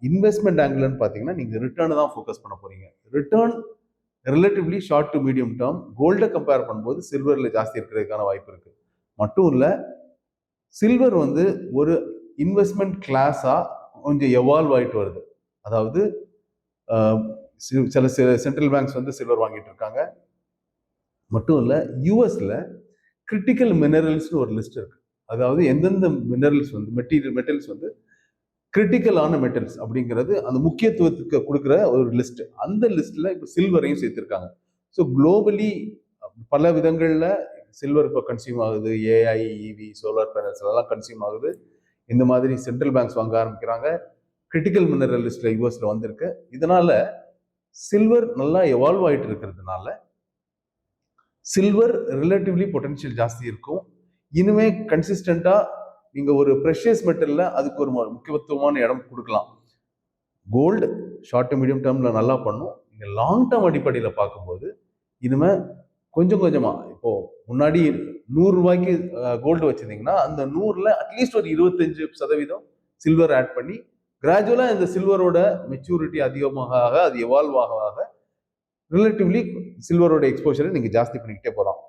Investment ஆங்கிள்னு பார்த்தீங்கன்னா நீங்கள் return தான் ஃபோக்கஸ் பண்ண போறீங்க. Return relatively short to medium term கோல்டை கம்பேர் பண்ணும்போது சில்வரில் ஜாஸ்தி இருக்கிறதுக்கான வாய்ப்பு இருக்கு. மட்டும் இல்லை, சில்வர் வந்து ஒரு இன்வெஸ்ட்மெண்ட் கிளாஸாக கொஞ்சம் எவால்வ் ஆகிட்டு வருது. அதாவது சில சென்ட்ரல் பேங்க்ஸ் வந்து சில்வர் வாங்கிட்டு இருக்காங்க. மட்டும் இல்லை, யூஎஸ்ல கிரிட்டிக்கல் மினரல்ஸ்னு ஒரு லிஸ்ட் இருக்கு. அதாவது எந்தெந்த மினரல்ஸ் வந்து மெட்டல்ஸ் வந்து கிரிட்டிக்கலான மெட்டல்ஸ் அப்படிங்கிறது அந்த முக்கியத்துவத்துக்கு கொடுக்குற ஒரு லிஸ்ட். அந்த லிஸ்ட்ல இப்போ சில்வரையும் சேர்த்திருக்காங்க. ஸோ குளோபலி பல விதங்கள்ல சில்வர் இப்போ கன்சியூம் ஆகுது. ஏஐ, இவி, சோலார் பேனல்ஸ் எல்லாம் கன்சியூம் ஆகுது. இந்த மாதிரி சென்ட்ரல் பேங்க்ஸ் வாங்க ஆரம்பிக்கிறாங்க. கிரிட்டிக்கல் மினரல் லிஸ்ட்ல யூஎஸ்ல வந்திருக்கு. இதனால சில்வர் நல்லா எவால்வ் ஆயிட்டு இருக்கிறதுனால சில்வர் ரிலேட்டிவ்லி பொட்டன்ஷியல் ஜாஸ்தி இருக்கும். இனிமே கன்சிஸ்டண்டா நீங்க ஒரு ப்ரெஷியஸ் மெட்டல்ல அதுக்கு ஒரு முக்கியத்துவமான இடம் கொடுக்கலாம். கோல்டு ஷார்ட் டு மீடியம் டேர்ம்ல நல்லா பண்ணும். நீங்க லாங் டேர்ம் அடிப்படையில் பார்க்கும்போது இனிமே கொஞ்சம் கொஞ்சமா, இப்போ முன்னாடி 100 ரூபாய்க்கு கோல்டு வச்சிருந்தீங்கன்னா அந்த 100ல அட்லீஸ்ட் ஒரு 25% சில்வர் ஆட் பண்ணி கிராஜுவலா இந்த சில்வரோட மெச்சூரிட்டி அதிகமாக அது எவால்வ் ஆக ரிலேட்டிவ்லி சில்வரோட எக்ஸ்போஷரை நீங்க ஜாஸ்தி பண்ணிக்கிட்டே போகலாம்.